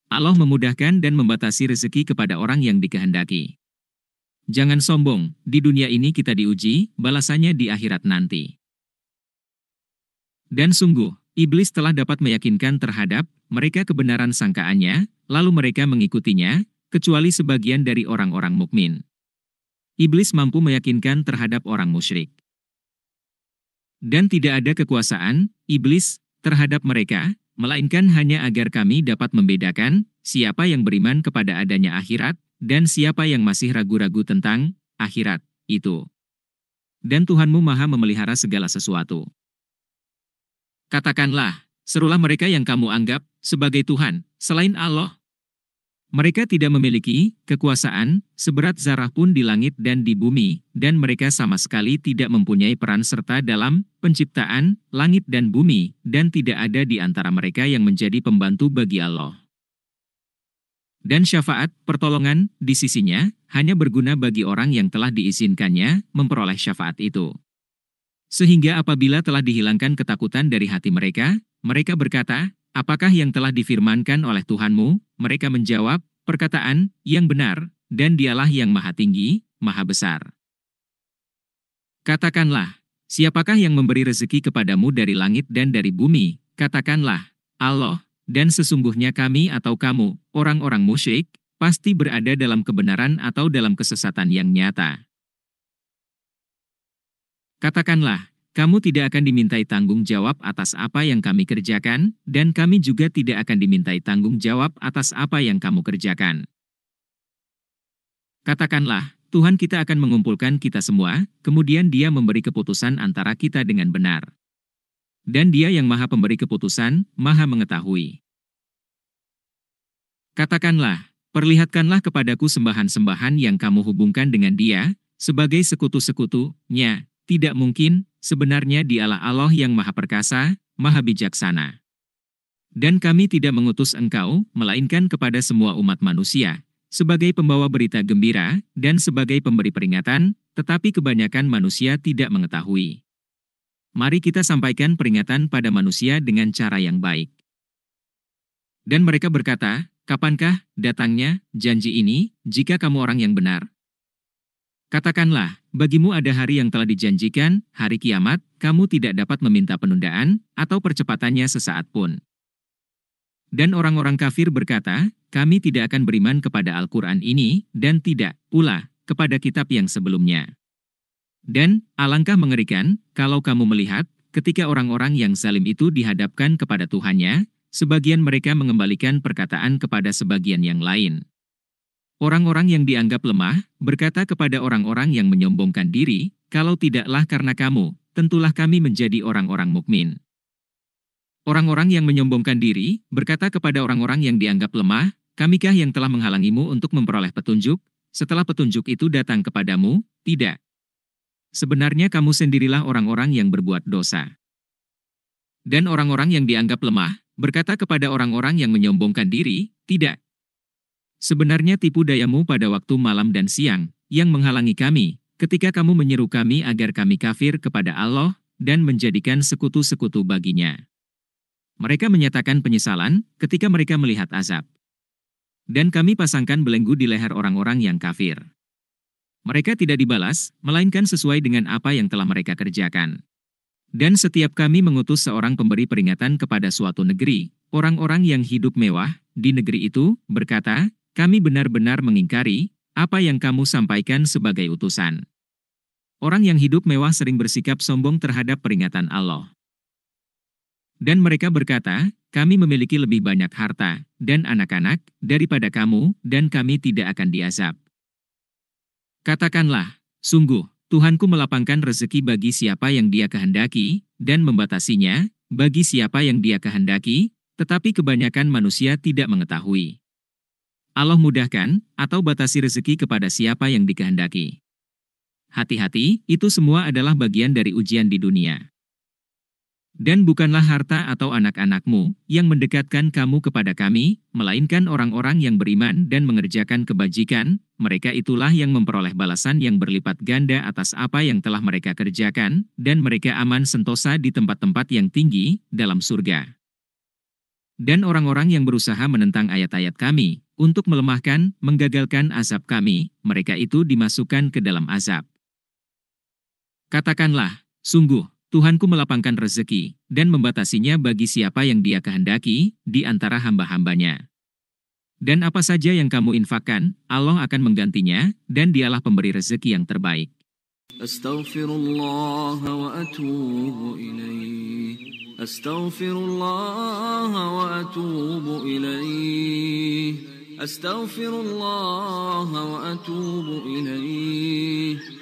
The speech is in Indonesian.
Allah memudahkan dan membatasi rezeki kepada orang yang dikehendaki. Jangan sombong, di dunia ini kita diuji, balasannya di akhirat nanti. Dan sungguh, iblis telah dapat meyakinkan terhadap mereka kebenaran sangkaannya, lalu mereka mengikutinya, kecuali sebagian dari orang-orang mukmin. Iblis mampu meyakinkan terhadap orang musyrik. Dan tidak ada kekuasaan iblis terhadap mereka, melainkan hanya agar kami dapat membedakan siapa yang beriman kepada adanya akhirat, dan siapa yang masih ragu-ragu tentang akhirat itu. Dan Tuhanmu Maha memelihara segala sesuatu. Katakanlah, serulah mereka yang kamu anggap sebagai Tuhan, selain Allah. Mereka tidak memiliki kekuasaan seberat zarah pun di langit dan di bumi, dan mereka sama sekali tidak mempunyai peran serta dalam penciptaan langit dan bumi, dan tidak ada di antara mereka yang menjadi pembantu bagi Allah. Dan syafaat, pertolongan, di sisinya, hanya berguna bagi orang yang telah diizinkannya memperoleh syafaat itu. Sehingga apabila telah dihilangkan ketakutan dari hati mereka, mereka berkata, apakah yang telah difirmankan oleh Tuhanmu? Mereka menjawab, perkataan yang benar, dan Dialah yang Maha Tinggi, Maha Besar. Katakanlah, siapakah yang memberi rezeki kepadamu dari langit dan dari bumi? Katakanlah, Allah, dan sesungguhnya kami atau kamu, orang-orang musyrik, pasti berada dalam kebenaran atau dalam kesesatan yang nyata. Katakanlah, kamu tidak akan dimintai tanggung jawab atas apa yang kami kerjakan, dan kami juga tidak akan dimintai tanggung jawab atas apa yang kamu kerjakan. Katakanlah, Tuhan kita akan mengumpulkan kita semua, kemudian Dia memberi keputusan antara kita dengan benar. Dan Dia yang Maha Pemberi keputusan, Maha Mengetahui. Katakanlah, perlihatkanlah kepadaku sembahan-sembahan yang kamu hubungkan dengan Dia, sebagai sekutu-sekutunya. Tidak mungkin, sebenarnya Dialah Allah yang Maha Perkasa, Maha Bijaksana. Dan kami tidak mengutus engkau, melainkan kepada semua umat manusia, sebagai pembawa berita gembira, dan sebagai pemberi peringatan, tetapi kebanyakan manusia tidak mengetahui. Mari kita sampaikan peringatan pada manusia dengan cara yang baik. Dan mereka berkata, kapankah datangnya janji ini, jika kamu orang yang benar? Katakanlah, bagimu ada hari yang telah dijanjikan, hari kiamat, kamu tidak dapat meminta penundaan, atau percepatannya sesaat pun. Dan orang-orang kafir berkata, kami tidak akan beriman kepada Al-Quran ini, dan tidak pula kepada kitab yang sebelumnya. Dan, alangkah mengerikan, kalau kamu melihat, ketika orang-orang yang zalim itu dihadapkan kepada Tuhannya, sebagian mereka mengembalikan perkataan kepada sebagian yang lain. Orang-orang yang dianggap lemah, berkata kepada orang-orang yang menyombongkan diri, kalau tidaklah karena kamu, tentulah kami menjadi orang-orang mukmin. Orang-orang yang menyombongkan diri, berkata kepada orang-orang yang dianggap lemah, kamikah yang telah menghalangimu untuk memperoleh petunjuk, setelah petunjuk itu datang kepadamu? Tidak. Sebenarnya kamu sendirilah orang-orang yang berbuat dosa. Dan orang-orang yang dianggap lemah, berkata kepada orang-orang yang menyombongkan diri, tidak. Sebenarnya tipu dayamu pada waktu malam dan siang, yang menghalangi kami, ketika kamu menyeru kami agar kami kafir kepada Allah, dan menjadikan sekutu-sekutu baginya. Mereka menyatakan penyesalan, ketika mereka melihat azab. Dan kami pasangkan belenggu di leher orang-orang yang kafir. Mereka tidak dibalas, melainkan sesuai dengan apa yang telah mereka kerjakan. Dan setiap kami mengutus seorang pemberi peringatan kepada suatu negeri, orang-orang yang hidup mewah, di negeri itu, berkata, kami benar-benar mengingkari apa yang kamu sampaikan sebagai utusan. Orang yang hidup mewah sering bersikap sombong terhadap peringatan Allah. Dan mereka berkata, kami memiliki lebih banyak harta dan anak-anak daripada kamu, dan kami tidak akan diazab. Katakanlah, sungguh, Tuhanku melapangkan rezeki bagi siapa yang Dia kehendaki, dan membatasinya bagi siapa yang Dia kehendaki, tetapi kebanyakan manusia tidak mengetahui. Allah mudahkan atau batasi rezeki kepada siapa yang dikehendaki. Hati-hati, itu semua adalah bagian dari ujian di dunia. Dan bukanlah harta atau anak-anakmu yang mendekatkan kamu kepada kami, melainkan orang-orang yang beriman dan mengerjakan kebajikan, mereka itulah yang memperoleh balasan yang berlipat ganda atas apa yang telah mereka kerjakan, dan mereka aman sentosa di tempat-tempat yang tinggi dalam surga. Dan orang-orang yang berusaha menentang ayat-ayat kami, untuk melemahkan, menggagalkan azab kami, mereka itu dimasukkan ke dalam azab. Katakanlah, sungguh, Tuhanku melapangkan rezeki, dan membatasinya bagi siapa yang Dia kehendaki, di antara hamba-hambanya. Dan apa saja yang kamu infakkan, Allah akan menggantinya, dan Dialah pemberi rezeki yang terbaik. Astaghfirullah wa atubu ilaih. Astaghfirullah wa atubu ilaih. Astaghfirullah wa atubu ilaih.